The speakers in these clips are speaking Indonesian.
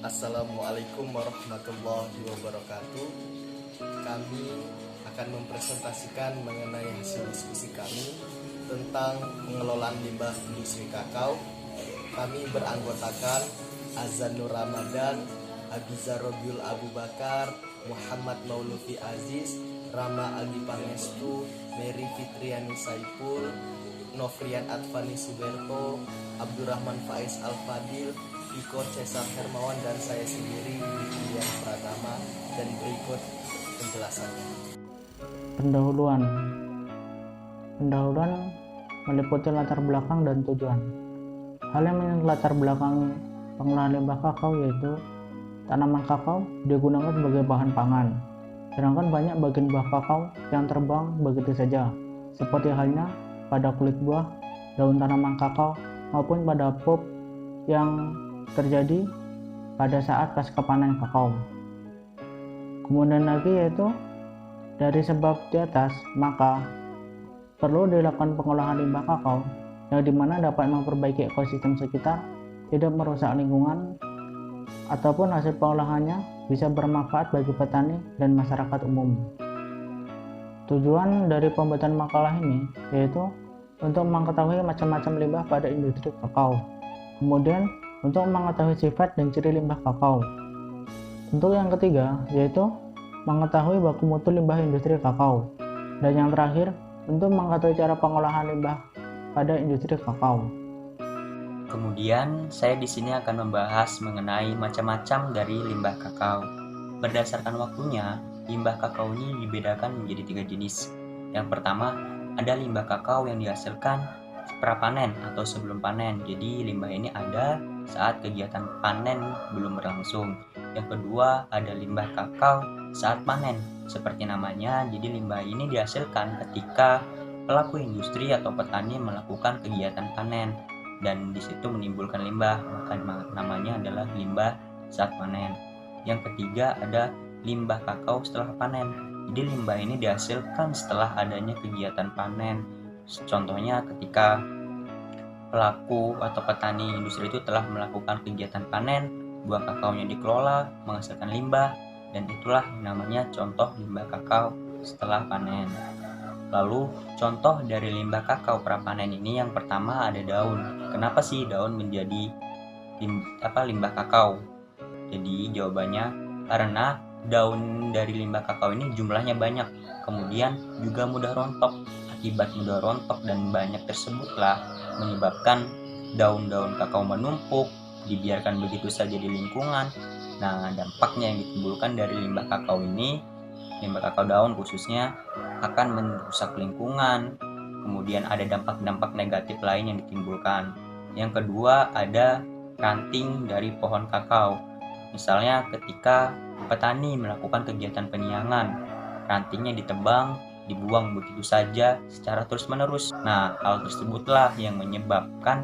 Assalamualaikum warahmatullahi wabarakatuh. Kami akan mempresentasikan mengenai hasil diskusi kami tentang pengelolaan limbah industri kakao. Kami beranggotakan Azanur Ramadan, Abiza Robiul Abu Bakar, Muhammad Maulufi Aziz, Rama Agi Pangestu, Mary Fitriani Saipul, Nofrian Advani Suberto, Abdurrahman Faiz Al-Fadil, Iko Cesar Hermawan, dan saya sendiri William Pratama. Dan berikut penjelasannya. Pendahuluan meliputi latar belakang dan tujuan. Hal yang menjadi latar belakang pengolahan limbah kakao yaitu tanaman kakao digunakan sebagai bahan pangan, sedangkan banyak bagian buah kakao yang terbang begitu saja, seperti halnya pada kulit buah, daun tanaman kakao, maupun pada pulp yang terjadi pada saat pasca panen kakao. Kemudian lagi yaitu dari sebab di atas, maka perlu dilakukan pengolahan limbah kakao yang dimana dapat memperbaiki ekosistem sekitar, tidak merusak lingkungan, ataupun hasil pengolahannya bisa bermanfaat bagi petani dan masyarakat umum. Tujuan dari pembuatan makalah ini yaitu untuk mengetahui macam-macam limbah pada industri kakao, kemudian untuk mengetahui sifat dan ciri limbah kakao. Untuk yang ketiga yaitu mengetahui baku mutu limbah industri kakao, dan yang terakhir untuk mengetahui cara pengolahan limbah pada industri kakao. Kemudian, saya di sini akan membahas mengenai macam-macam dari limbah kakao. Berdasarkan waktunya, limbah kakao ini dibedakan menjadi 3 jenis. Yang pertama, ada limbah kakao yang dihasilkan prapanen atau sebelum panen. Jadi, limbah ini ada saat kegiatan panen belum berlangsung. Yang kedua, ada limbah kakao saat panen. Seperti namanya, jadi limbah ini dihasilkan ketika pelaku industri atau petani melakukan kegiatan panen dan di situ menimbulkan limbah, maka namanya adalah limbah saat panen. Yang ketiga, ada limbah kakao setelah panen. Jadi limbah ini dihasilkan setelah adanya kegiatan panen. Contohnya ketika pelaku atau petani industri itu telah melakukan kegiatan panen, buah kakaonya dikelola, menghasilkan limbah, dan itulah namanya contoh limbah kakao setelah panen. Lalu contoh dari limbah kakao prapanen ini yang pertama ada daun. Kenapa sih daun menjadi limbah kakao? Jadi jawabannya karena daun dari limbah kakao ini jumlahnya banyak, kemudian juga mudah rontok. Akibat mudah rontok dan banyak tersebutlah menyebabkan daun-daun kakao menumpuk, dibiarkan begitu saja di lingkungan. Nah, dampaknya yang ditimbulkan dari limbah kakao ini, limbah kakao daun khususnya, akan merusak lingkungan. Kemudian ada dampak-dampak negatif lain yang ditimbulkan. Yang kedua, ada ranting dari pohon kakao. Misalnya ketika petani melakukan kegiatan penyiangan, rantingnya ditebang, dibuang begitu saja secara terus-menerus. Nah, hal tersebutlah yang menyebabkan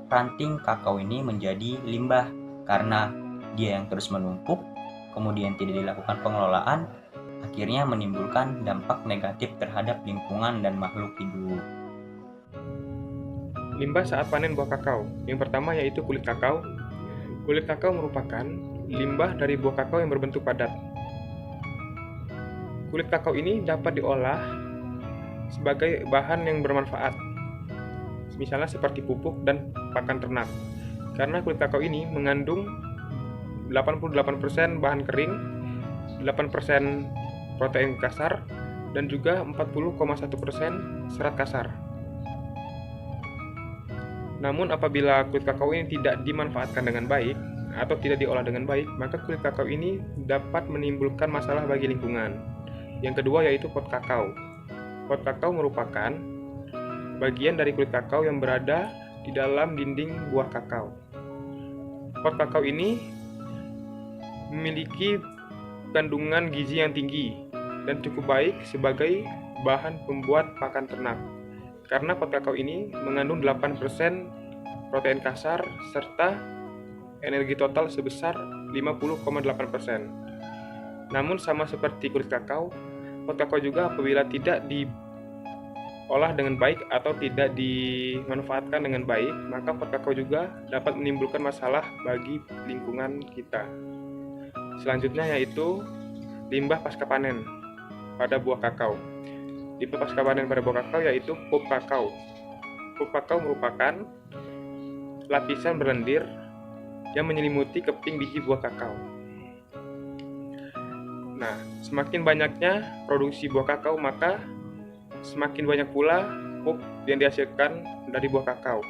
ranting kakao ini menjadi limbah karena dia yang terus menumpuk, kemudian tidak dilakukan pengelolaan, akhirnya menimbulkan dampak negatif terhadap lingkungan dan makhluk hidup. Limbah saat panen buah kakao. Yang pertama yaitu kulit kakao. Kulit kakao merupakan limbah dari buah kakao yang berbentuk padat. Kulit kakao ini dapat diolah sebagai bahan yang bermanfaat, misalnya seperti pupuk dan pakan ternak. Karena kulit kakao ini mengandung 88% bahan kering, 8% protein kasar, dan juga 40,1% serat kasar. Namun apabila kulit kakao ini tidak dimanfaatkan dengan baik atau tidak diolah dengan baik, maka kulit kakao ini dapat menimbulkan masalah bagi lingkungan. Yang kedua yaitu pot kakao. Pot kakao merupakan bagian dari kulit kakao yang berada di dalam dinding buah kakao. Pot kakao ini memiliki kandungan gizi yang tinggi dan cukup baik sebagai bahan pembuat pakan ternak. Karena pot kakao ini mengandung 8% protein kasar serta energi total sebesar 50,8%. Namun sama seperti kulit kakao, pot kakao juga apabila tidak diolah dengan baik atau tidak dimanfaatkan dengan baik, maka pot kakao juga dapat menimbulkan masalah bagi lingkungan kita. Selanjutnya yaitu limbah pasca panen pada buah kakao. Limbah pasca panen pada buah kakao yaitu pulp kakao. Pulp kakao merupakan lapisan berlendir yang menyelimuti keping biji buah kakao. Nah, semakin banyaknya produksi buah kakao, maka semakin banyak pula pulp yang dihasilkan dari buah kakao.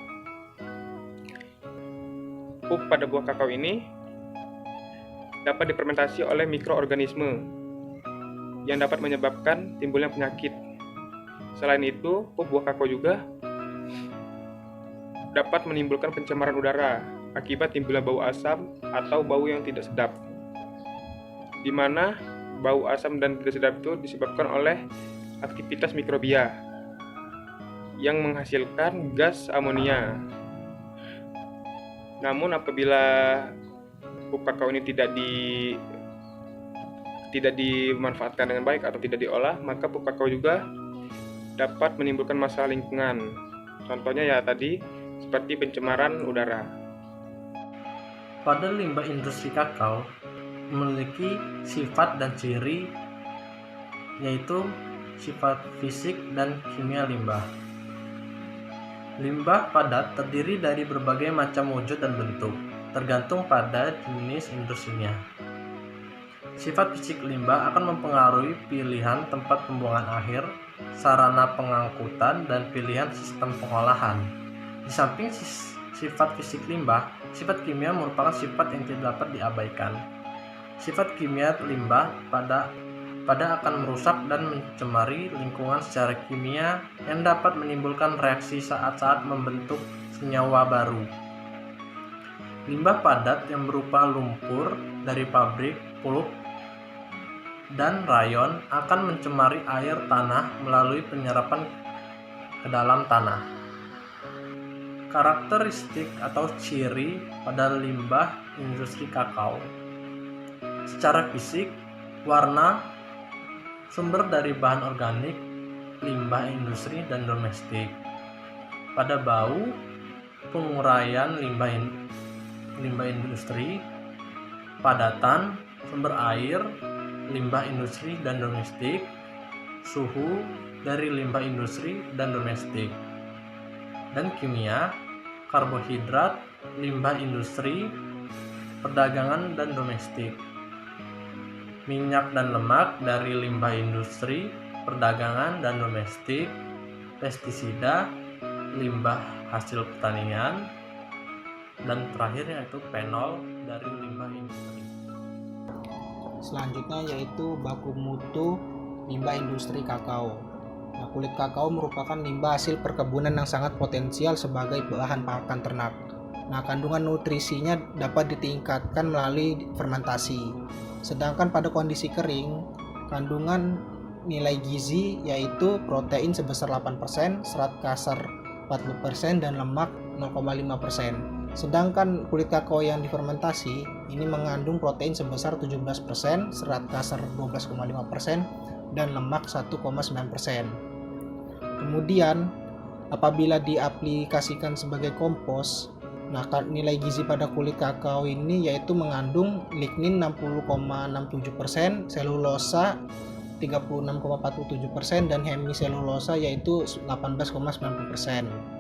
Pulp pada buah kakao ini dapat difermentasi oleh mikroorganisme yang dapat menyebabkan timbulnya penyakit. Selain itu, pulp buah kakao juga dapat menimbulkan pencemaran udara akibat timbulnya bau asam atau bau yang tidak sedap, di mana bau asam dan tidak sedap itu disebabkan oleh aktivitas mikrobia yang menghasilkan gas amonia. Namun apabila pulp kakao ini tidak dimanfaatkan dengan baik atau tidak diolah, maka pulp kakao juga dapat menimbulkan masalah lingkungan. Contohnya ya tadi seperti pencemaran udara. Pada limbah industri kakao memiliki sifat dan ciri, yaitu sifat fisik dan kimia limbah. Limbah padat terdiri dari berbagai macam wujud dan bentuk, tergantung pada jenis industrinya. Sifat fisik limbah akan mempengaruhi pilihan tempat pembuangan akhir, sarana pengangkutan, dan pilihan sistem pengolahan. Di samping sifat fisik limbah, sifat kimia merupakan sifat yang tidak dapat diabaikan. Sifat kimia limbah pada akan merusak dan mencemari lingkungan secara kimia yang dapat menimbulkan reaksi saat-saat membentuk senyawa baru. Limbah padat yang berupa lumpur dari pabrik, pulp, dan rayon akan mencemari air tanah melalui penyerapan ke dalam tanah. Karakteristik atau ciri pada limbah industri kakao. Secara fisik, warna, sumber dari bahan organik, limbah industri dan domestik. Pada bau, penguraian limbah industri, padatan, sumber air, limbah industri dan domestik, suhu dari limbah industri dan domestik, dan kimia, karbohidrat, limbah industri, perdagangan dan domestik, minyak dan lemak dari limbah industri, perdagangan dan domestik, pestisida, limbah hasil pertanian, dan terakhir yaitu fenol dari limbah industri. Selanjutnya yaitu baku mutu limbah industri kakao. Nah, kulit kakao merupakan limbah hasil perkebunan yang sangat potensial sebagai bahan pakan ternak. Nah, kandungan nutrisinya dapat ditingkatkan melalui fermentasi. Sedangkan pada kondisi kering, kandungan nilai gizi yaitu protein sebesar 8%, serat kasar 40%, dan lemak 0,5%. Sedangkan kulit kakao yang difermentasi ini mengandung protein sebesar 17%, serat kasar 12,5%, dan lemak 1,9%. Kemudian apabila diaplikasikan sebagai kompos, nah nilai gizi pada kulit kakao ini yaitu mengandung lignin 60,67%, selulosa 36,47%, dan hemiselulosa yaitu 18,90%.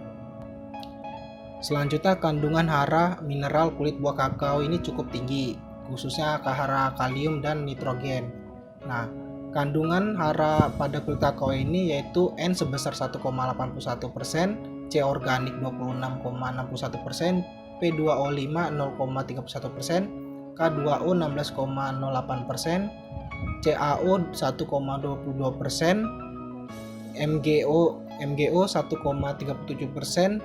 Selanjutnya kandungan hara mineral kulit buah kakao ini cukup tinggi, khususnya hara kalium dan nitrogen. Nah, kandungan hara pada kulit kakao ini yaitu N sebesar 1,81%, C organik 26,61%, P2O5 0,31%, K2O 16,08%, CaO 1,22%, MgO 1,37%,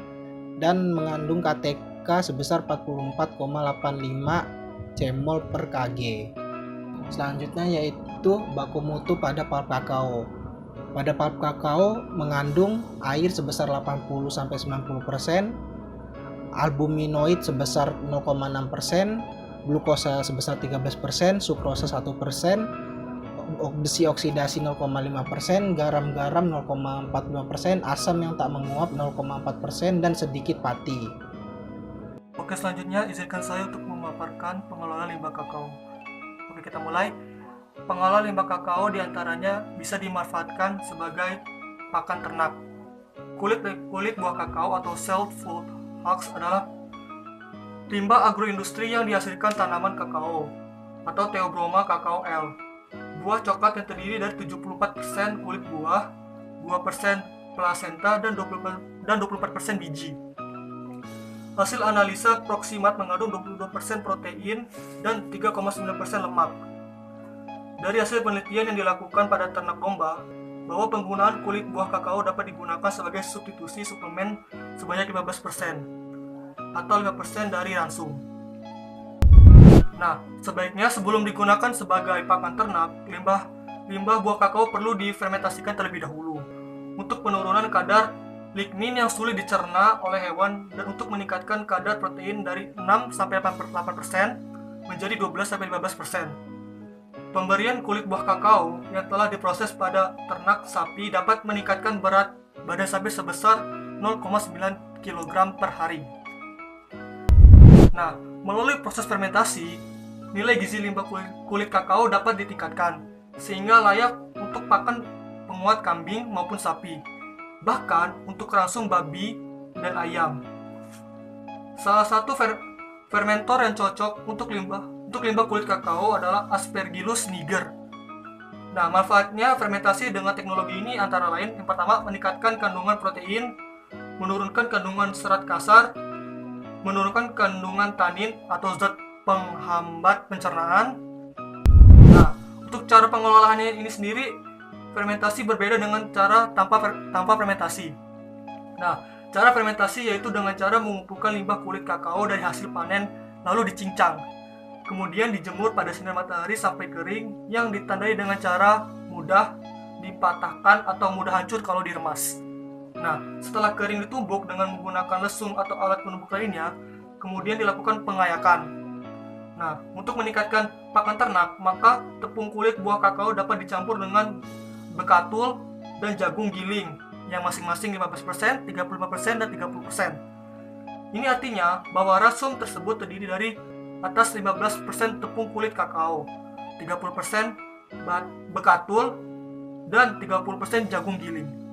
dan mengandung KTK sebesar 44,85 cmol per Kg. Selanjutnya yaitu baku mutu pada pulp kakao. Pada pulp kakao mengandung air sebesar 80-90%, albuminoid sebesar 0,6%, glukosa sebesar 13%, sukrosa 1%, besi oksidasi 0,5%, garam-garam 0,45%, asam yang tak menguap 0,4%, dan sedikit pati. Oke, selanjutnya izinkan saya untuk memaparkan pengelolaan limbah kakao. Oke, kita mulai. Pengelolaan limbah kakao diantaranya bisa dimanfaatkan sebagai pakan ternak. Kulit buah kakao atau shelled fruit husk adalah limbah agroindustri yang dihasilkan tanaman kakao atau Theobroma cacao L. Buah coklat yang terdiri dari 74% kulit buah, 2% plasenta, dan 24% biji. Hasil analisa Proximat mengandung 22% protein dan 3,9% lemak. Dari hasil penelitian yang dilakukan pada ternak domba, bahwa penggunaan kulit buah kakao dapat digunakan sebagai substitusi suplemen sebanyak 15% atau 5% dari ransum. Nah, sebaiknya sebelum digunakan sebagai pakan ternak, limbah buah kakao perlu difermentasikan terlebih dahulu untuk penurunan kadar lignin yang sulit dicerna oleh hewan dan untuk meningkatkan kadar protein dari 6-8% menjadi 12-15%. Pemberian kulit buah kakao yang telah diproses pada ternak sapi dapat meningkatkan berat badan sapi sebesar 0,9 kg per hari. Nah, melalui proses fermentasi, nilai gizi limbah kulit kakao dapat ditingkatkan sehingga layak untuk pakan penguat kambing maupun sapi, bahkan untuk ransum babi dan ayam. Salah satu fermentor yang cocok untuk limbah kulit kakao adalah Aspergillus niger. Nah, manfaatnya fermentasi dengan teknologi ini antara lain, yang pertama, meningkatkan kandungan protein, menurunkan kandungan serat kasar, menurunkan kandungan tanin atau zat penghambat pencernaan. Nah, untuk cara pengelolaannya ini sendiri, fermentasi berbeda dengan cara tanpa fermentasi. Nah, cara fermentasi yaitu dengan cara mengumpulkan limbah kulit kakao dari hasil panen lalu dicincang, kemudian dijemur pada sinar matahari sampai kering yang ditandai dengan cara mudah dipatahkan atau mudah hancur kalau diremas. Nah, setelah kering ditumbuk dengan menggunakan lesung atau alat penumbuk lainnya, kemudian dilakukan pengayakan. Nah, untuk meningkatkan pakan ternak, maka tepung kulit buah kakao dapat dicampur dengan bekatul dan jagung giling yang masing-masing 15%, 35%, dan 30%. Ini artinya bahwa rasum tersebut terdiri dari atas 15% tepung kulit kakao, 30% bekatul, dan 30% jagung giling.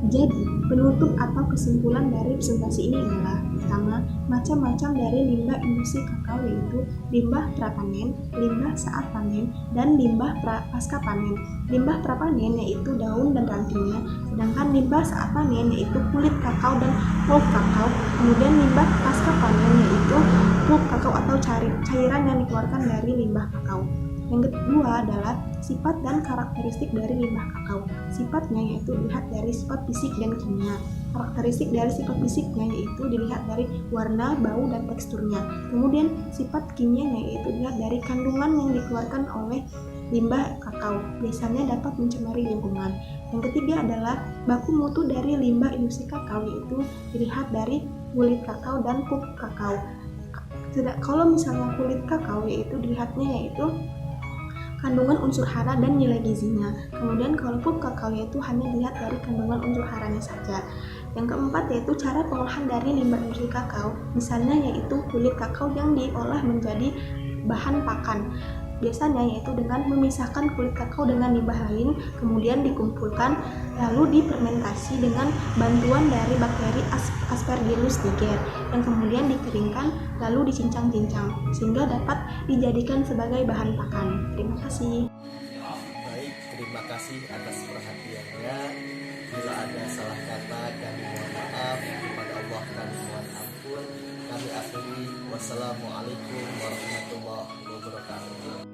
Jadi, penutup atau kesimpulan dari presentasi ini adalah: pertama, macam-macam dari limbah industri kakao yaitu limbah prapanen, limbah saat panen, dan limbah pasca panen. Limbah prapanen yaitu daun dan rantingnya, sedangkan limbah saat panen yaitu kulit kakao dan pulp kakao. Kemudian limbah pasca panen yaitu pulp kakao atau cairan yang dikeluarkan dari limbah kakao. Yang kedua adalah sifat dan karakteristik dari limbah kakao. Sifatnya yaitu dilihat dari sifat fisik dan kimia. Karakteristik dari sifat fisiknya yaitu dilihat dari warna, bau, dan teksturnya. Kemudian sifat kimianya yaitu dilihat dari kandungan yang dikeluarkan oleh limbah kakao. Biasanya dapat mencemari lingkungan. Yang ketiga adalah baku mutu dari limbah industri kakao yaitu dilihat dari kulit kakao dan pulp kakao. Kalau misalnya kulit kakao yaitu dilihatnya yaitu kandungan unsur hara dan nilai gizinya. Kemudian kalau pulp kakao yaitu hanya dilihat dari kandungan unsur haranya saja. Yang keempat yaitu cara pengolahan dari limbah industri kakao, misalnya yaitu kulit kakao yang diolah menjadi bahan pakan. Biasanya yaitu dengan memisahkan kulit kakao dengan limbah lain, kemudian dikumpulkan lalu difermentasi dengan bantuan dari bakteri Aspergillus niger yang kemudian dikeringkan lalu dicincang-cincang sehingga dapat dijadikan sebagai bahan pakan. Terima kasih. Baik, terima kasih atas perhatiannya. Bila ada salah kata, kami mohon maaf. Kepada Allah kami mohon ampun. Kami akhiri. Wassalamualaikum warahmatullahi wabarakatuh.